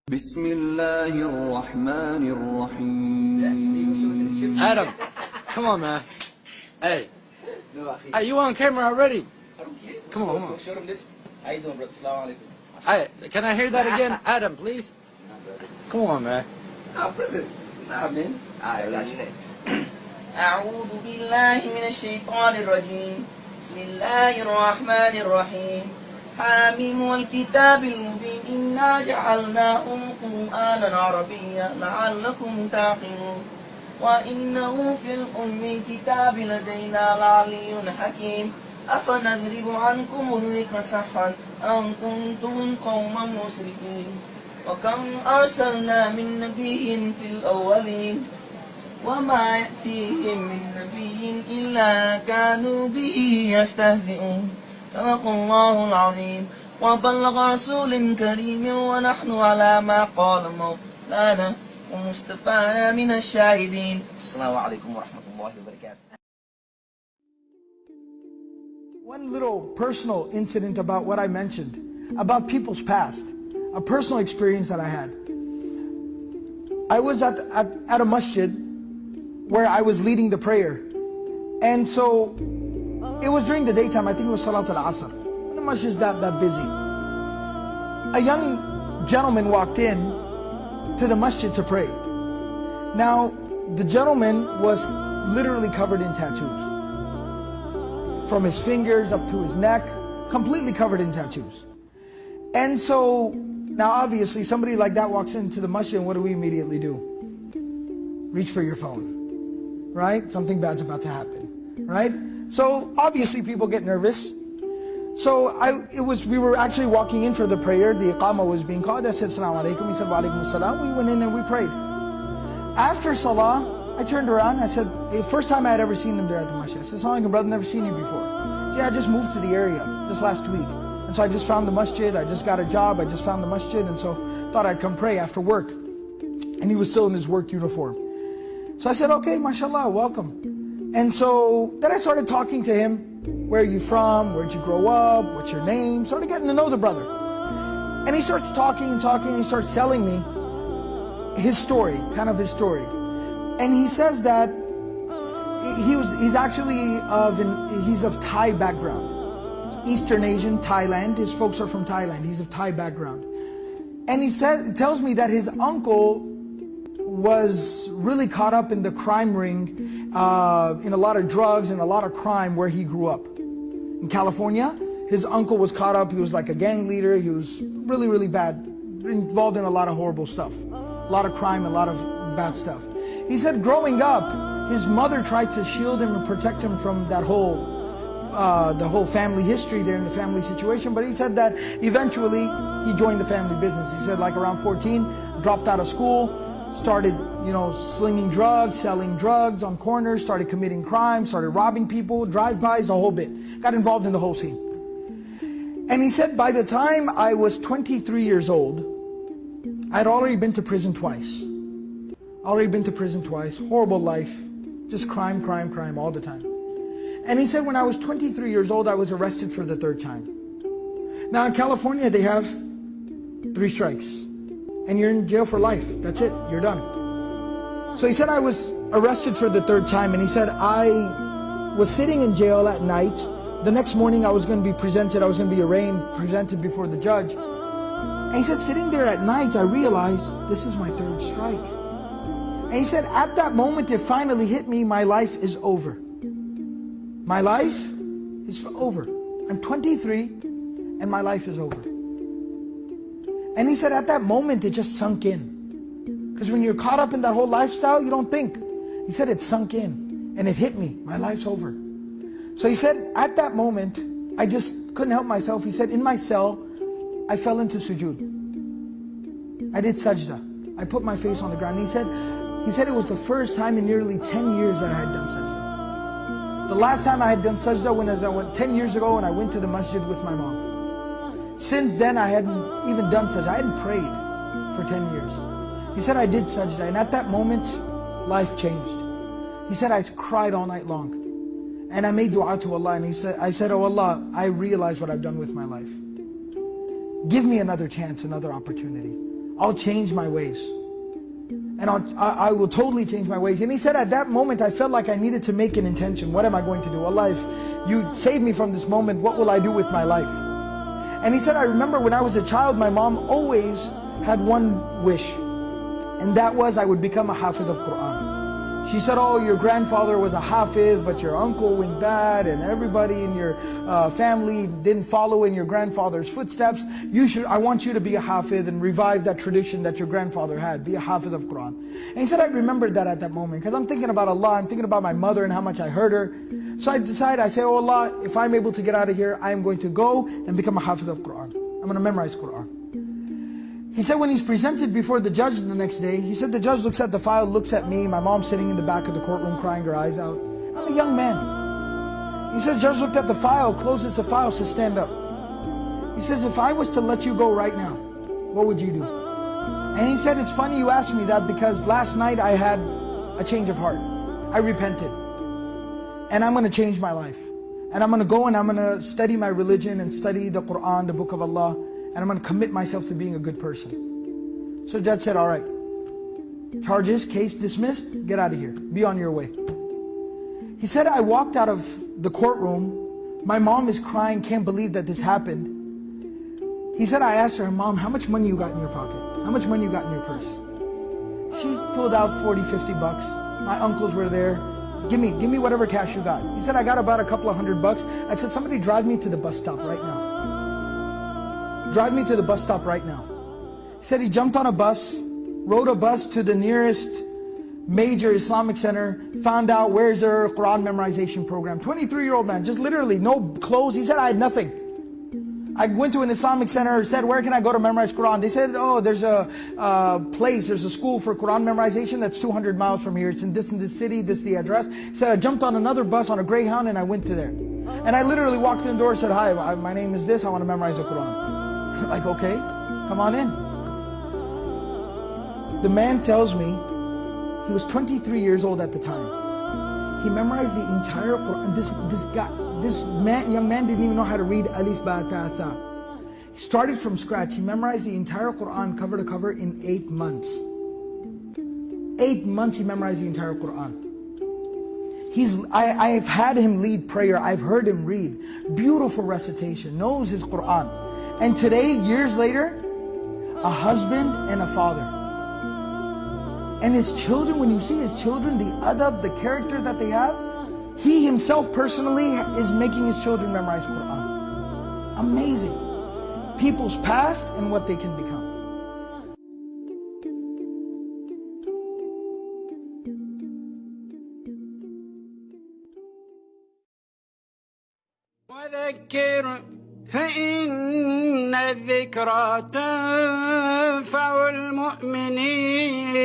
Bismillahir-Rahmanir-Rahim. Adam, come on, man. Hey, you on camera already? Come on, come on. Show them this. How you doing, brother? Assalamu alaikum. Hey, can I hear that again? Adam, please. Come on, man. Nah, brother. Nah, man. Alright, I got you next. أعوذ بالله من الشيطان الرجيم بسم الله الرحمن الرحيم حاميم والكتاب المبين إنا جعلناه قرآنا عربيا لعلكم تعقلون وإنه في الأم الكتاب لدينا لعلي حكيم أفنضرب عنكم الذكر صفحا أن كنتم قوما مسرفين وكم أرسلنا من نبي في الأولين وما يأتيهم من نبي إلا كانوا به يستهزئون صدق الله العظيم وبلغ رسول كريم ونحن على ما قال مولانا ومصطفانا من الشاهدين السلام عليكم ورحمة الله وبركاته. One little personal incident about what I mentioned, about people's past, a personal experience that I had. I was at a masjid where I was leading the prayer. And so, it was during the daytime, I think it was Salat al-Asr. The masjid is that busy. A young gentleman walked in to the masjid to pray. Now, the gentleman was literally covered in tattoos. From his fingers up to his neck, completely covered in tattoos. And so, now obviously somebody like that walks into the masjid and what do we immediately do? Reach for your phone. Right? Something bad's about to happen, right? So obviously people get nervous. So we were actually walking in for the prayer. The iqamah was being called. I said, Assalamu alaikum. He said, Wa alaikum assalam. We went in and we prayed. After salah, I turned around. I said, first time I had ever seen him there at the masjid. I said, Assalamu alaikum, brother, never seen you before. He said, I just moved to the area just last week. And so I just found the masjid. I just got a job. I just found the masjid. And so thought I'd come pray after work. And he was still in his work uniform. So I said, okay, mashallah, welcome. And so then I started talking to him. Where are you from? Where'd you grow up? What's your name? Started getting to know the brother. And he starts talking and talking, and he starts telling me his story, kind of his story. And he says that he's actually he's of Thai background. Eastern Asian, Thailand. His folks are from Thailand. He's of Thai background. And he tells me that his uncle was really caught up in the crime ring, in a lot of drugs and a lot of crime where he grew up. In California, his uncle was caught up, he was like a gang leader, he was really, really bad, involved in a lot of horrible stuff. A lot of crime, a lot of bad stuff. He said growing up, his mother tried to shield him and protect him from that whole, the whole family history there in the family situation, but he said that eventually he joined the family business. He said like around 14, dropped out of school, started, slinging drugs, selling drugs on corners, started committing crime, started robbing people, drive-bys, the whole bit. Got involved in the whole scene. And he said, by the time I was 23 years old, I'd already been to prison twice. Horrible life, just crime all the time. And he said, when I was 23 years old, I was arrested for the third time. Now in California, they have 3 strikes. And you're in jail for life. That's it. You're done. So he said I was arrested for the third time, and he said I was sitting in jail at night. The next morning I was going to be presented, I was going to be arraigned, presented before the judge. And he said sitting there at night, I realized this is my 3rd strike. And he said at that moment it finally hit me, my life is over. My life is over. I'm 23 and my life is over. And he said at that moment it just sunk in. Because when you're caught up in that whole lifestyle, you don't think. He said it sunk in and it hit me. My life's over. So he said at that moment, I just couldn't help myself. He said in my cell, I fell into sujood. I did sajda. I put my face on the ground. He said it was the first time in nearly 10 years that I had done sajda. The last time I had done sajda was 10 years ago when I went to the masjid with my mom. Since then, I hadn't even done sajda. I hadn't prayed for 10 years. He said I did sajda, and at that moment, life changed. He said I cried all night long. And I made dua to Allah, and I said, oh Allah, I realize what I've done with my life. Give me another chance, another opportunity. I'll change my ways. And I will totally change my ways. And he said, at that moment, I felt like I needed to make an intention. What am I going to do? Allah, if you save me from this moment, what will I do with my life? And he said, I remember when I was a child, my mom always had one wish. And that was I would become a hafiz of Quran. She said, oh, your grandfather was a hafiz, but your uncle went bad, and everybody in your family didn't follow in your grandfather's footsteps. I want you to be a hafiz and revive that tradition that your grandfather had. Be a hafiz of Quran. And he said, I remembered that at that moment, because I'm thinking about Allah, I'm thinking about my mother and how much I hurt her. So I decided, I say, oh Allah, if I'm able to get out of here, I am going to go and become a hafiz of Quran. I'm going to memorize Quran. He said when he's presented before the judge the next day, he said the judge looks at the file, looks at me, my mom sitting in the back of the courtroom crying her eyes out. I'm a young man. He said the judge looked at the file, closes the file, says stand up. He says, if I was to let you go right now, what would you do? And he said, it's funny you asked me that because last night I had a change of heart. I repented. And I'm going to change my life. And I'm going to go and I'm going to study my religion and study the Quran, the book of Allah. And I'm going to commit myself to being a good person. So the judge said, all right, charges, case dismissed, get out of here, be on your way. He said, I walked out of the courtroom, my mom is crying, can't believe that this happened. He said, I asked her, Mom, how much money you got in your pocket? How much money you got in your purse? She pulled out 40, 50 bucks. My uncles were there. Give me whatever cash you got. He said, I got about a couple of $100. I said, somebody drive me to the bus stop right now. Drive me to the bus stop right now. He said he jumped on a bus, rode a bus to the nearest major Islamic center, found out where's their Quran memorization program. 23-year-old man, just literally no clothes. He said, I had nothing. I went to an Islamic center, said, where can I go to memorize Quran? They said, oh, there's a place, there's a school for Quran memorization that's 200 miles from here. It's in this city, this is the address. He said, I jumped on another bus on a Greyhound and I went to there. And I literally walked in the door and said, hi, my name is this, I want to memorize the Quran. Like, okay, come on in. The man tells me, he was 23 years old at the time. He memorized the entire Quran. This young man didn't even know how to read alif, ba, ta, tha. He started from scratch. He memorized the entire Quran cover to cover in 8 months. 8 months he memorized the entire Quran. I've had him lead prayer. I've heard him read. Beautiful recitation. Knows his Quran. And today, years later, a husband and a father. And his children, when you see his children, the adab, the character that they have, he himself personally is making his children memorize Quran. Amazing. People's past and what they can become. وذكر فإن الذكرى تنفع المؤمنين